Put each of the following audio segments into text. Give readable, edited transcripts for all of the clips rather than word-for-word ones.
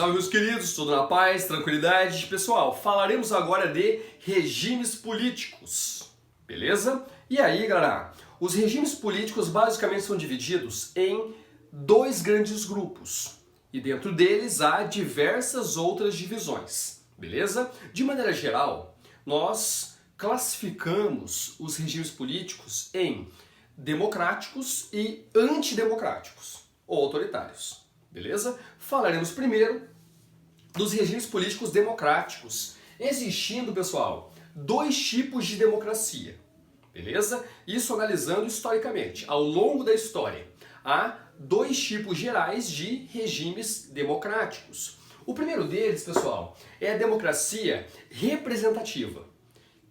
salve meus queridos, tudo na paz, tranquilidade? Pessoal, falaremos agora de regimes políticos, beleza? E aí galera, os regimes políticos basicamente são divididos em dois grandes grupos e dentro deles há diversas outras divisões, beleza? De maneira geral, nós classificamos os regimes políticos em democráticos e antidemocráticos ou autoritários. Beleza? Falaremos primeiro dos regimes políticos democráticos, existindo, pessoal, dois tipos de democracia. Beleza? Isso analisando historicamente. Ao longo da história, há dois tipos gerais de regimes democráticos. O primeiro deles, pessoal, é a democracia representativa,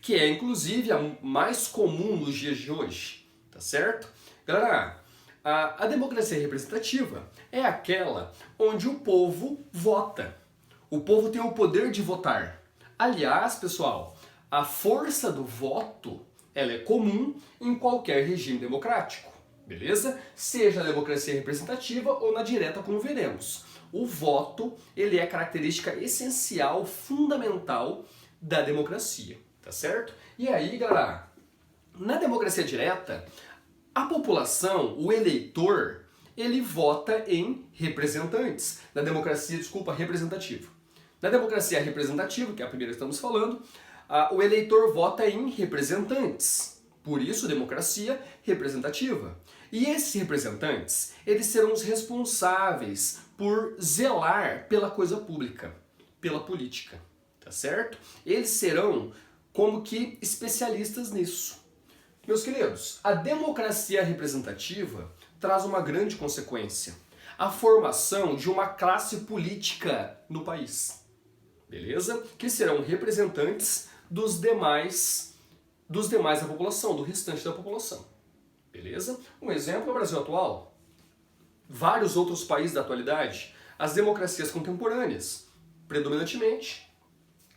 que é inclusive a mais comum nos dias de hoje, tá certo? Galera, a democracia representativa é aquela onde o povo vota. O povo tem o poder de votar. Aliás, pessoal, a força do voto ela é comum em qualquer regime democrático, beleza? Seja na democracia representativa ou na direta, como veremos. O voto ele é característica essencial, fundamental da democracia, tá certo? E aí, galera, na democracia direta, a população, o eleitor, ele vota em representantes. Na democracia, representativa. Na democracia representativa, que é a primeira que estamos falando, o eleitor vota em representantes. Por isso, democracia representativa. E esses representantes, eles serão os responsáveis por zelar pela coisa pública, pela política, tá certo? Eles serão como que especialistas nisso. Meus queridos, a democracia representativa traz uma grande consequência: a formação de uma classe política no país, beleza? Que serão representantes dos demais da população, do restante da população, beleza? Um exemplo é o Brasil atual. Vários outros países da atualidade, as democracias contemporâneas, predominantemente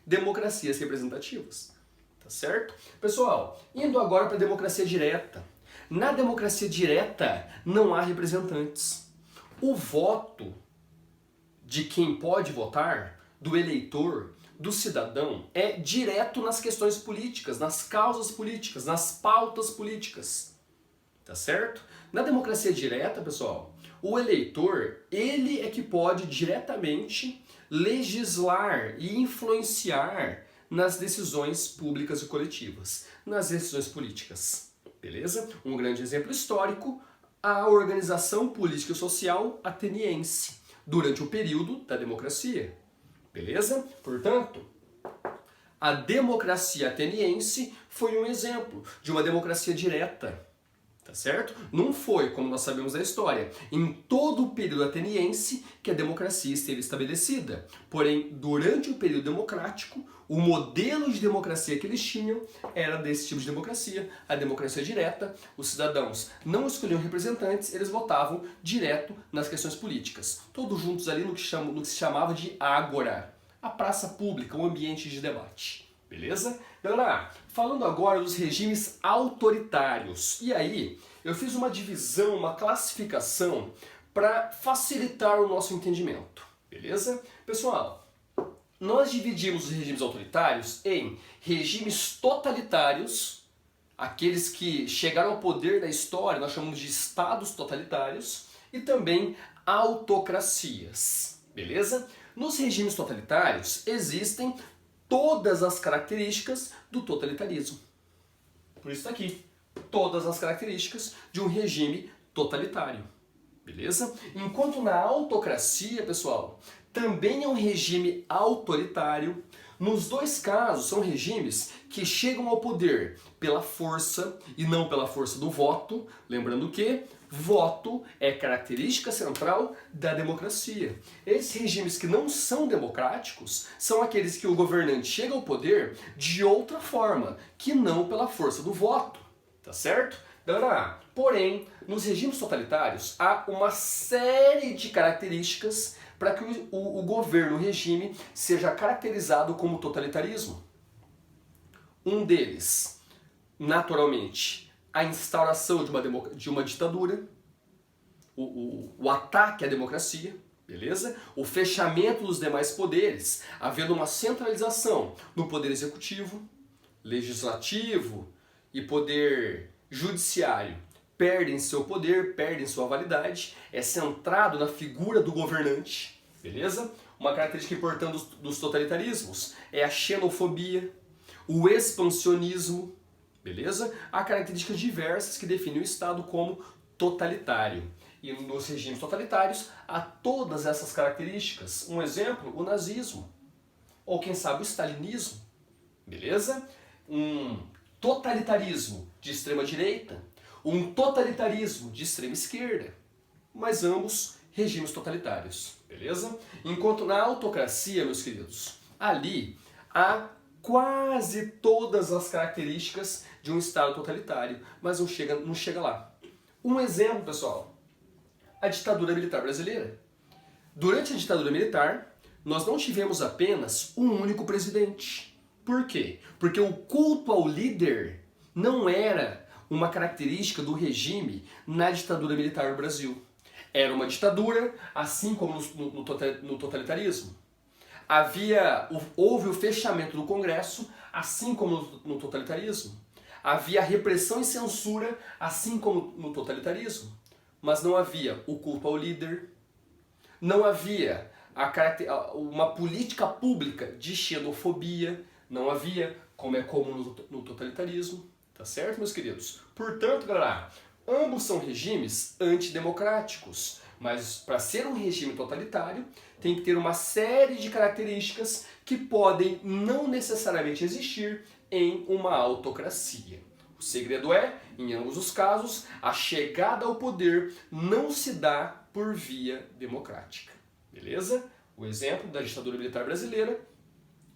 democracias representativas. Tá certo? Pessoal, indo agora para a democracia direta. Na democracia direta não há representantes. O voto de quem pode votar, do eleitor, do cidadão, é direto nas questões políticas, nas causas políticas, nas pautas políticas. Tá certo? Na democracia direta, pessoal, o eleitor, ele é que pode diretamente legislar e influenciar nas decisões públicas e coletivas, nas decisões políticas, beleza? Um grande exemplo histórico, a organização política e social ateniense, durante o período da democracia, beleza? Portanto, a democracia ateniense foi um exemplo de uma democracia direta, tá certo? Não foi, como nós sabemos da história, em todo o período ateniense que a democracia esteve estabelecida. Porém, durante o período democrático, o modelo de democracia que eles tinham era desse tipo de democracia, a democracia direta. Os cidadãos não escolhiam representantes, eles votavam direto nas questões políticas. Todos juntos ali no que se chamava de ágora, a praça pública, um ambiente de debate. Beleza? Galera, falando agora dos regimes autoritários. E aí, eu fiz uma divisão, uma classificação para facilitar o nosso entendimento. Beleza? Pessoal, nós dividimos os regimes autoritários em regimes totalitários, aqueles que chegaram ao poder da história, nós chamamos de estados totalitários, e também autocracias. Beleza? Nos regimes totalitários existem todas as características do totalitarismo. Por isso está aqui, todas as características de um regime totalitário. Beleza? Enquanto na autocracia, pessoal, também é um regime autoritário. Nos dois casos, são regimes que chegam ao poder pela força e não pela força do voto. Lembrando que voto é característica central da democracia. Esses regimes que não são democráticos são aqueles que o governante chega ao poder de outra forma, que não pela força do voto. Tá certo? Galera, porém, nos regimes totalitários há uma série de características para que o governo, o regime, seja caracterizado como totalitarismo. Um deles, naturalmente, a instauração de uma ditadura, o ataque à democracia, beleza? O fechamento dos demais poderes, havendo uma centralização no poder executivo, legislativo e poder judiciário. Perdem seu poder, perdem sua validade, é centrado na figura do governante, beleza? Uma característica importante dos totalitarismos é a xenofobia, o expansionismo, beleza? Há características diversas que definem o Estado como totalitário. E nos regimes totalitários há todas essas características. Um exemplo, o nazismo. Ou quem sabe o stalinismo, beleza? Um totalitarismo de extrema direita, um totalitarismo de extrema esquerda, mas ambos regimes totalitários, beleza? Enquanto na autocracia, meus queridos, ali há quase todas as características de um Estado totalitário, mas não chega lá. Um exemplo, pessoal, a ditadura militar brasileira. Durante a ditadura militar, nós não tivemos apenas um único presidente. Por quê? Porque o culto ao líder não era uma característica do regime na ditadura militar no Brasil. Era uma ditadura, assim como no totalitarismo. Houve o fechamento do Congresso, assim como no totalitarismo. Havia repressão e censura, assim como no totalitarismo. Mas não havia o culto ao líder, não havia uma política pública de xenofobia, não havia, como é comum no totalitarismo. Tá certo, meus queridos? Portanto, galera, ambos são regimes antidemocráticos, mas para ser um regime totalitário, tem que ter uma série de características que podem não necessariamente existir em uma autocracia. O segredo é, em ambos os casos, a chegada ao poder não se dá por via democrática. Beleza? O exemplo da ditadura militar brasileira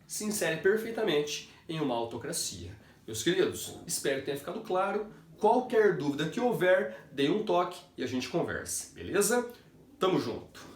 se insere perfeitamente em uma autocracia. Meus queridos, espero que tenha ficado claro. Qualquer dúvida que houver, dê um toque e a gente conversa. Beleza? Tamo junto!